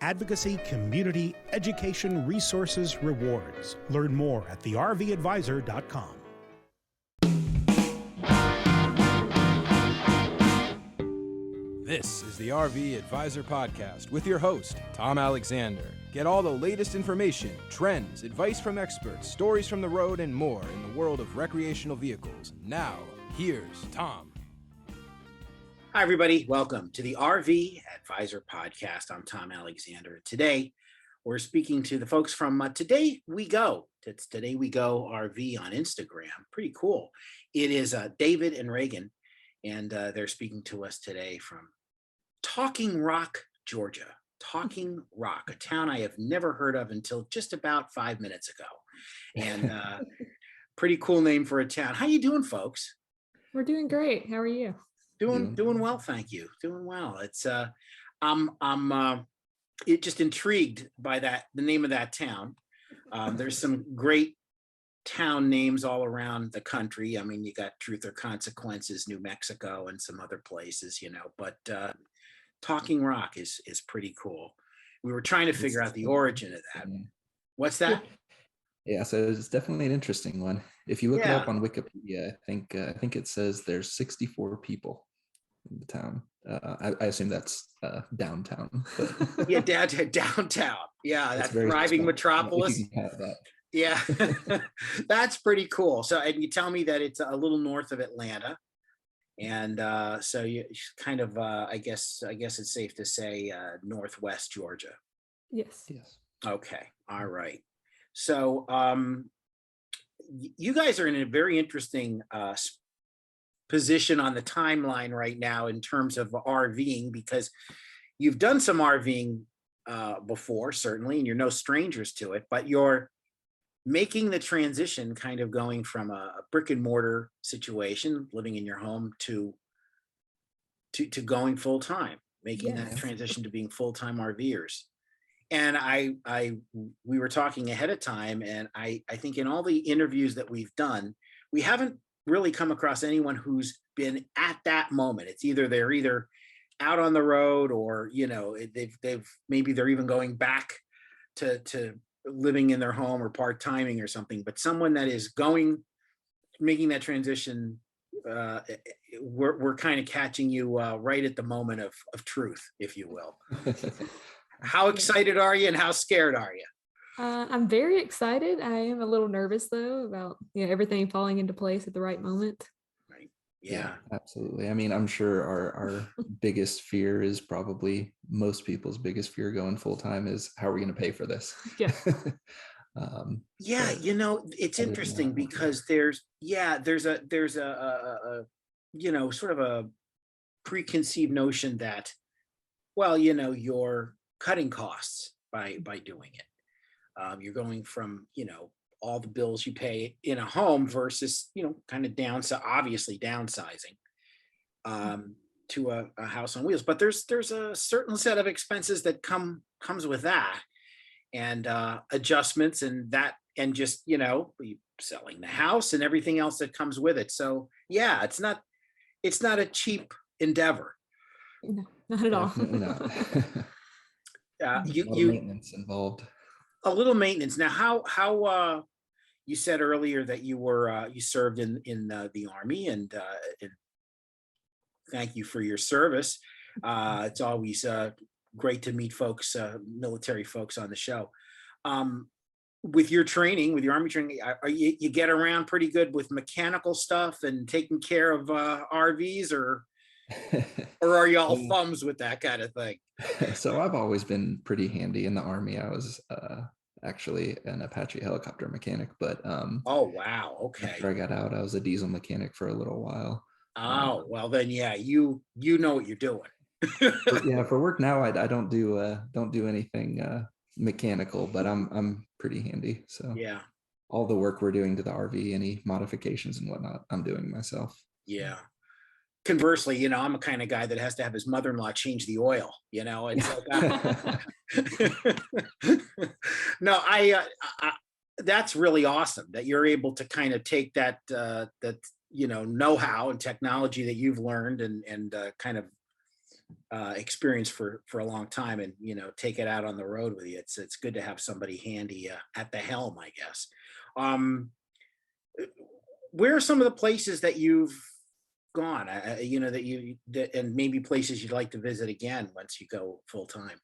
advocacy, community, education, resources, rewards. Learn more at thervadvisor.com. This is the RV Advisor Podcast with your host, Tom Alexander. Get all the latest information, trends, advice from experts, stories from the road, and more in the world of recreational vehicles. Now, here's Tom. Hi, everybody. Welcome to the RV Advisor Podcast. I'm Tom Alexander. Today, we're speaking to the folks from Today We Go. It's Today We Go RV on Instagram. Pretty cool. It is David and Regan, and they're speaking to us today from Talking Rock, Georgia. Talking Rock, a town I have never heard of until just about 5 minutes ago. And pretty cool name for a town. How you doing, folks? We're doing great. How are you? Doing well, thank you. Doing well. It's I'm just intrigued by the name of that town. There's some great town names all around the country. I mean, you got Truth or Consequences, New Mexico, and some other places, but Talking Rock is pretty cool. We were trying to figure out the origin of that. What's that? Yeah, so it's definitely an interesting one. If you look it up on Wikipedia, I think it says there's 64 people in the town. I assume that's downtown. Yeah, downtown. Yeah, that's thriving metropolis. Yeah, that's pretty cool. So, and you tell me that it's a little north of Atlanta, and so you kind of, I guess it's safe to say northwest Georgia. Yes. Okay. All right. So you guys are in a very interesting position on the timeline right now in terms of RVing, because you've done some RVing before, certainly, and you're no strangers to it, but you're making the transition, kind of going from a brick and mortar situation, living in your home, to going full time, making that transition to being full-time RVers. And we were talking ahead of time, and I think in all the interviews that we've done, we haven't really come across anyone who's been at that moment. It's they're either out on the road, or they're even going back to living in their home or part-timing or something. But someone that is making that transition, we're kind of catching you right at the moment of truth, if you will. How excited are you, and how scared are you? I'm very excited. I am a little nervous, though, about everything falling into place at the right moment. Right. Yeah, absolutely. I mean, I'm sure our biggest fear is probably most people's biggest fear going full time is, how are we going to pay for this? Yeah. It's interesting because there's a sort of a preconceived notion that, well, you're cutting costs by doing it. You're going from, all the bills you pay in a home versus, kind of obviously downsizing to a house on wheels. But there's a certain set of expenses that comes with that, and adjustments and just, selling the house and everything else that comes with it. So yeah, it's not a cheap endeavor. No, not at all. No. Maintenance involved. A little maintenance. Now, how you said earlier that you served in the Army, and thank you for your service. It's always great to meet folks, military folks on the show. With your training, with your Army training, you get around pretty good with mechanical stuff and taking care of RVs, or are you all thumbs with that kind of thing? So I've always been pretty handy in the Army. I was actually an Apache helicopter mechanic, but oh wow, okay. After I got out, I was a diesel mechanic for a little while. Oh well, then you know what you're doing. For work now, I don't do anything mechanical, but I'm pretty handy. So yeah, all the work we're doing to the RV, any modifications and whatnot, I'm doing myself. Yeah. Conversely, I'm the kind of guy that has to have his mother-in-law change the oil, it's like, no, that's really awesome that you're able to kind of take that know-how and technology that you've learned and kind of experience for a long time, and take it out on the road with you. It's good to have somebody handy at the helm, I guess. Where are some of the places that you've gone? And maybe places you'd like to visit again once you go full time.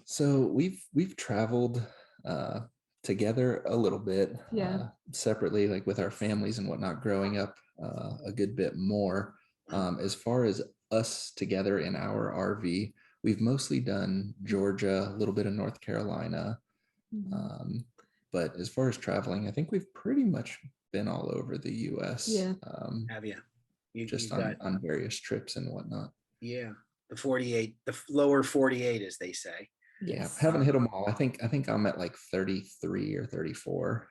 So we've traveled together a little bit, separately, like with our families and whatnot, growing up a good bit more. As far as us together in our RV, we've mostly done Georgia, a little bit of North Carolina. But as far as traveling, I think we've pretty much been all over the US. Yeah. Have you? Just on various trips and whatnot. Yeah. The 48, the lower 48, as they say. Yeah, haven't hit them all. I think I'm at like 33 or 34.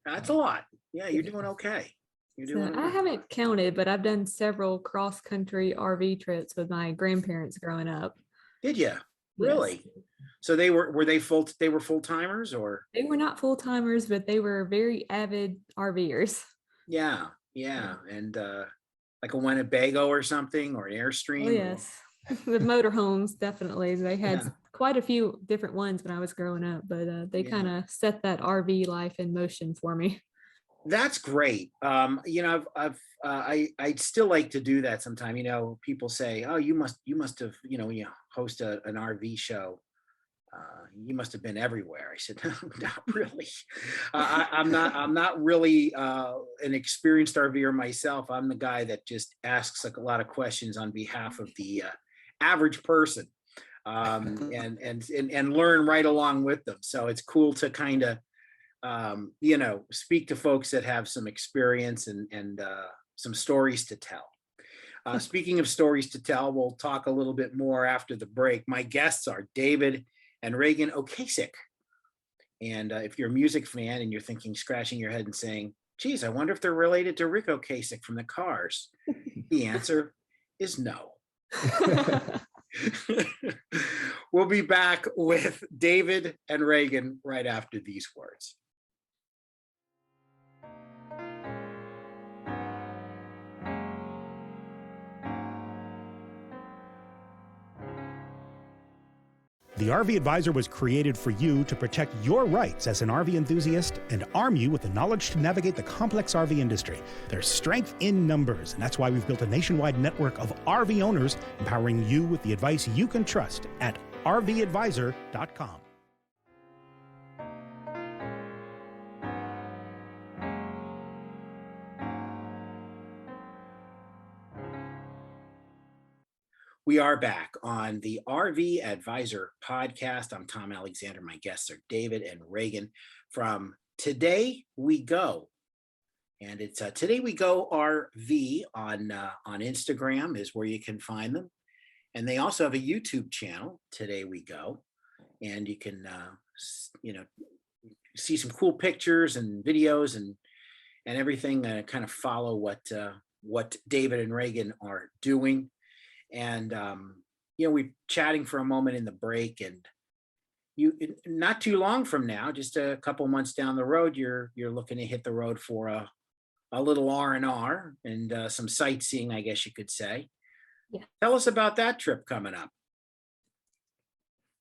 That's a lot. Yeah, you're doing okay. I haven't counted, but I've done several cross-country RV trips with my grandparents growing up. Did you? Really? Yes. So they were full-timers, or? They were not full-timers, but they were very avid RVers. Yeah. And like a Winnebago or something, or an Airstream? Oh, yes. The motorhomes, definitely. They had quite a few different ones when I was growing up, but they kind of set that RV life in motion for me. That's great. I'd still like to do that sometime. People say, "Oh, you must have, when you host an RV show, you must have been everywhere." I said, "No, not really. I'm not really an experienced RVer myself. I'm the guy that just asks like a lot of questions on behalf of the average person, and learn right along with them. So it's cool to kind of speak to folks that have some experience and some stories to tell. Speaking of stories to tell, we'll talk a little bit more after the break. My guests are David and Regan Ocasek. And if you're a music fan and you're scratching your head and saying, geez, I wonder if they're related to Rick Ocasek from the Cars, the answer is no. We'll be back with David and Regan right after these words. The RV Advisor was created for you to protect your rights as an RV enthusiast and arm you with the knowledge to navigate the complex RV industry. There's strength in numbers, and that's why we've built a nationwide network of RV owners empowering you with the advice you can trust at RVAdvisor.com. We are back on the RV Advisor Podcast. I'm Tom Alexander. My guests are David and Regan from Today We Go. And it's Today We Go RV on Instagram is where you can find them. And they also have a YouTube channel, Today We Go. And you can, see some cool pictures and videos and everything, kind of follow what David and Regan are doing. And, we're chatting for a moment in the break, and not too long from now, just a couple months down the road, you're looking to hit the road for a little R&R and some sightseeing, I guess you could say. Yeah. Tell us about that trip coming up.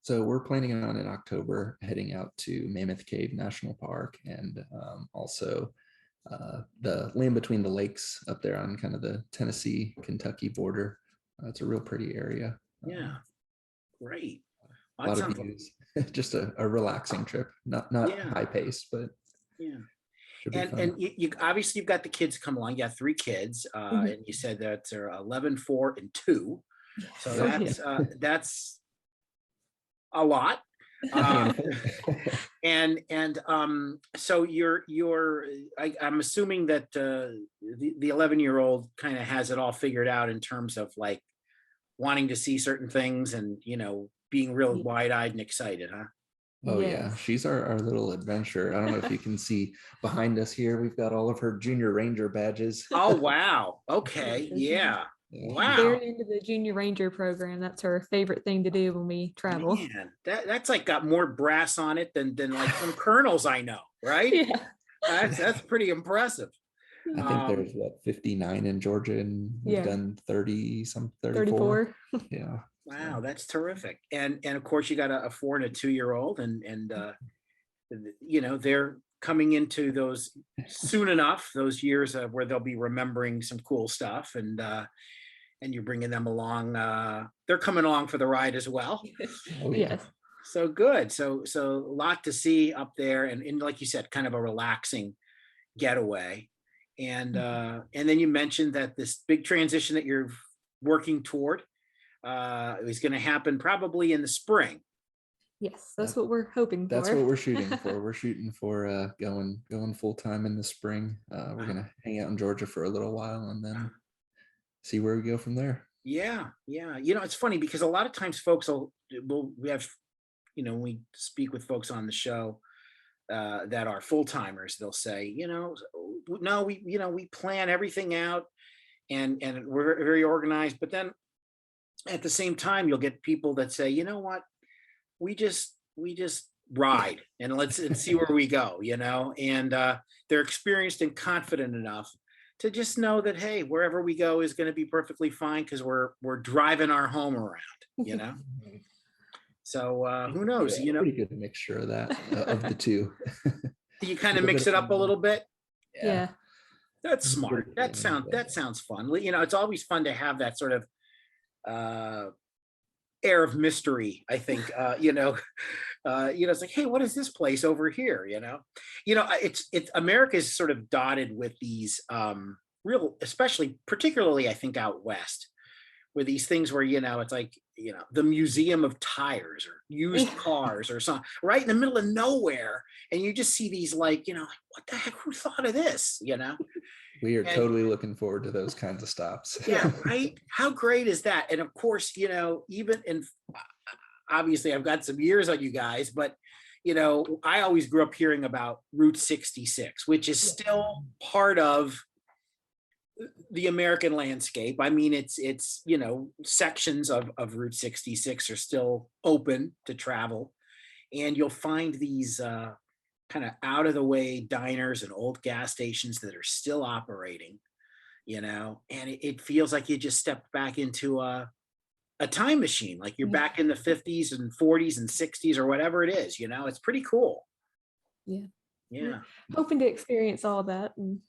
So we're planning on in October heading out to Mammoth Cave National Park, and also the land between the lakes up there on kind of the Tennessee-Kentucky border. It's a real pretty area. Yeah, great. A lot of views. Just a relaxing trip, not high pace, but yeah. And you obviously you've got the kids come along. You got 3 kids, and you said that they're 11, 4, and 2. So that's a lot. So I'm assuming that the 11-year-old kind of has it all figured out in terms of like wanting to see certain things and being real wide-eyed and excited, huh? Oh yeah, she's our little adventurer. I don't know if you can see behind us here, we've got all of her Junior Ranger badges. Oh wow, okay. Yeah. Wow. Very into the Junior Ranger program. That's her favorite thing to do when we travel. Man, that's like got more brass on it than like some colonels I know, right? Yeah. That's pretty impressive. I think there's 59 in Georgia, and we've done 30, some 34. Yeah. Wow, that's terrific. And of course you got a 4 and a 2-year-old, and they're coming into those soon enough, those years where they'll be remembering some cool stuff, and you're bringing them along. They're coming along for the ride as well. Oh, yeah. Yes. So good. So a lot to see up there, and like you said, kind of a relaxing getaway. And then you mentioned that this big transition that you're working toward is going to happen probably in the spring. Yes, that's what we're hoping for. That's what we're shooting for. We're shooting for going full time in the spring. We're gonna hang out in Georgia for a little while and then see where we go from there. Yeah. It's funny because a lot of times folks we have, when we speak with folks on the show that are full timers, they'll say, no, we plan everything out and we're very organized. But then at the same time, you'll get people that say, you know what? We just ride and see where we go, and they're experienced and confident enough to just know that, hey, wherever we go is going to be perfectly fine because we're driving our home around, So who knows, Pretty good mixture of that, of the two. You kind of mix it up a little bit. Yeah. That's smart. That sounds fun. It's always fun to have that sort of air of mystery, I think. It's like, hey, what is this place over here? It's America is sort of dotted with these particularly I think out west, with these things where it's like the museum of tires or used cars or something right in the middle of nowhere, and you just see these like what the heck, who thought of this? We are totally looking forward to those kinds of stops. Yeah, right. How great is that? And of course, even in obviously I've got some years on you guys, but I always grew up hearing about Route 66, which is still part of the American landscape. I mean, it's sections of Route 66 are still open to travel, and you'll find these kind of out of the way diners and old gas stations that are still operating, and it feels like you just stepped back into a time machine, like you're back in the 50s and 40s and 60s or whatever it is. It's pretty cool. Yeah. Hoping to experience all that and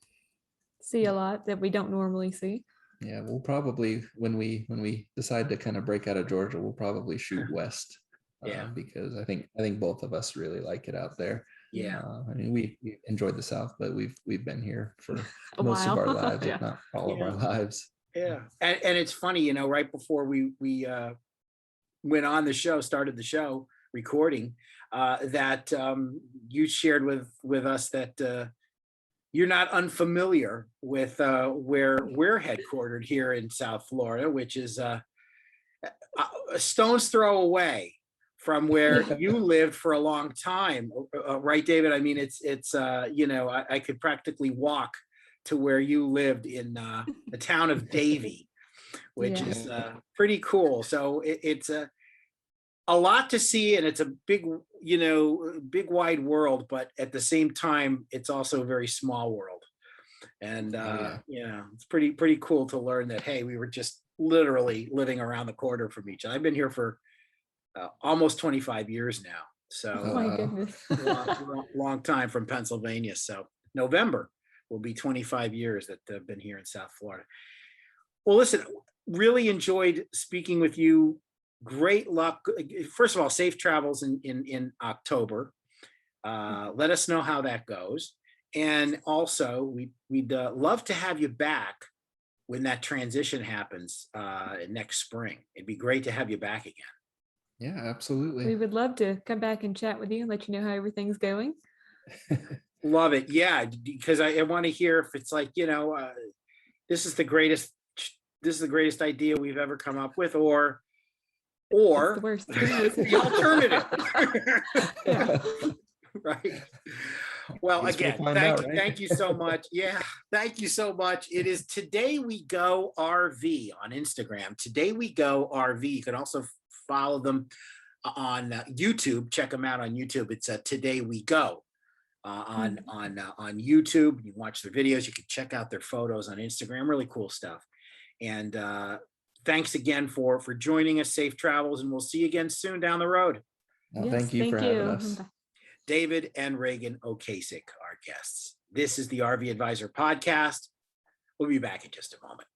see a lot that we don't normally see. Yeah, we'll probably, when we decide to kind of break out of Georgia, we'll probably shoot west. Because I think both of us really like it out there. Yeah. I mean, we enjoyed the South, but we've been here for most of our lives, if not all of our lives. Yeah. And it's funny, right before we went on the show, started the show recording, that you shared with us that you're not unfamiliar with where we're headquartered here in South Florida, which is a stone's throw away from where you lived for a long time, right, David? I mean, it's I could practically walk to where you lived in the town of Davie, which is pretty cool. So it's a lot to see, and it's a big wide world, but at the same time, it's also a very small world. And it's pretty cool to learn that, hey, we were just literally living around the corner from each other. I've been here for almost 25 years now. So oh my goodness. long time from Pennsylvania. So November will be 25 years that I've been here in South Florida. Well, listen, really enjoyed speaking with you. Great luck. First of all, safe travels in October. Let us know how that goes. And also, we'd love to have you back when that transition happens next spring. It'd be great to have you back again. Yeah, absolutely. We would love to come back and chat with you and let you know how everything's going. Love it. Yeah, because I want to hear if it's like, this is the greatest idea we've ever come up with, or the worst. the alternative. Right. Well, again, thank you so much. Yeah, thank you so much. It is Today We Go RV on Instagram. Today We Go RV. You can also follow them on YouTube. Check them out on YouTube. It's Today We Go. on YouTube. You can watch their videos. You can check out their photos on Instagram. Really cool stuff. And thanks again for joining us. Safe travels, and we'll see you again soon down the road. Well, yes, thank you for having us. David and Regan Okasik, our guests. This is the RV Advisor Podcast. We'll be back in just a moment.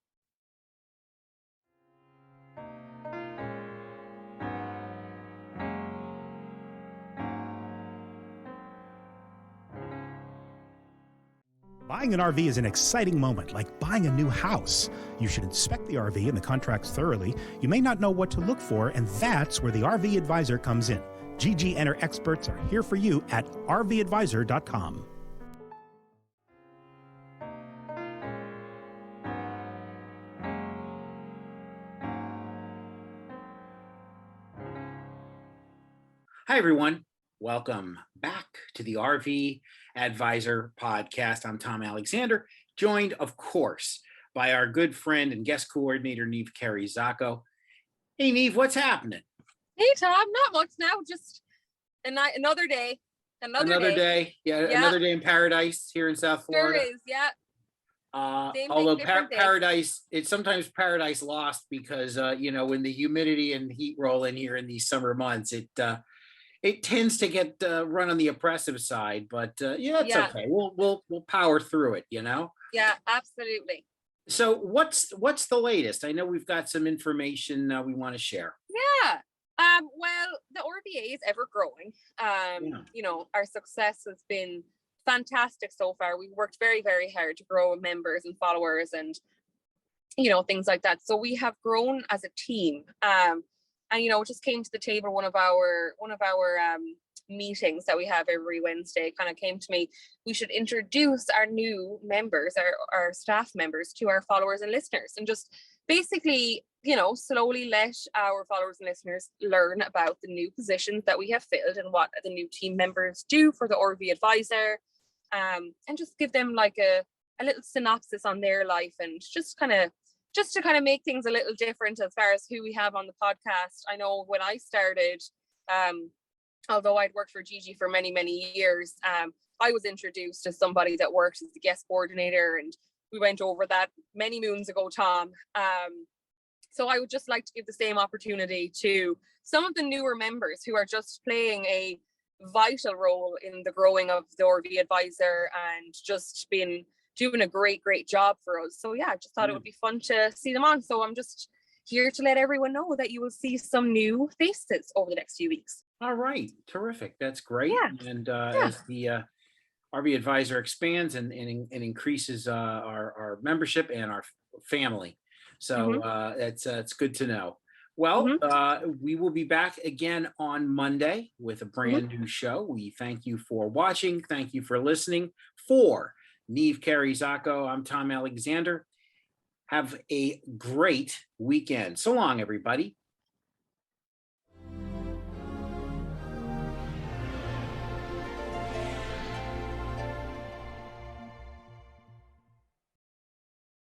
Buying an RV is an exciting moment, like buying a new house. You should inspect the RV and the contracts thoroughly. You may not know what to look for, and that's where the RV Advisor comes in. Gigi and her experts are here for you at rvadvisor.com. Hi, everyone. Welcome back to the RV Advisor Podcast. I'm Tom Alexander, joined, of course, by our good friend and guest coordinator, Neve Carey-Zacco. Hey, Neve, what's happening? Hey, Tom, not much now. Just another day. Another day. Yeah, another day in paradise here in South Florida. Sure is, yeah. Although paradise, it's sometimes paradise lost because, when the humidity and heat roll in here in these summer months, it tends to get run on the oppressive side, but it's okay. We'll power through it, Yeah, absolutely. So what's the latest? I know we've got some information we want to share. Yeah. Well, the RVA is ever growing. Our success has been fantastic so far. We've worked very, very hard to grow members and followers and, things like that. So we have grown as a team. And it just came to the table. One of our meetings that we have every Wednesday kind of came to me. We should introduce our new members, our staff members, to our followers and listeners, and just basically, slowly let our followers and listeners learn about the new positions that we have filled and what the new team members do for the RV Advisor, and just give them like a little synopsis on their life, and just to kind of make things a little different as far as who we have on the podcast. I know when I started, although I'd worked for Gigi for many, many years, I was introduced as somebody that worked as the guest coordinator, and we went over that many moons ago, Tom. So I would just like to give the same opportunity to some of the newer members who are just playing a vital role in the growing of the RV Advisor and just been doing a great job for us. So yeah, I just thought it would be fun to see them on. So I'm just here to let everyone know that you will see some new faces over the next few weeks. All right. Terrific. That's great. Yeah. And as the RV Advisor expands and increases our membership and our family. So it's good to know. Well, we will be back again on Monday with a brand new show. We thank you for watching. Thank you for listening. For Neve Carey-Zacco, I'm Tom Alexander. Have a great weekend. So long, everybody.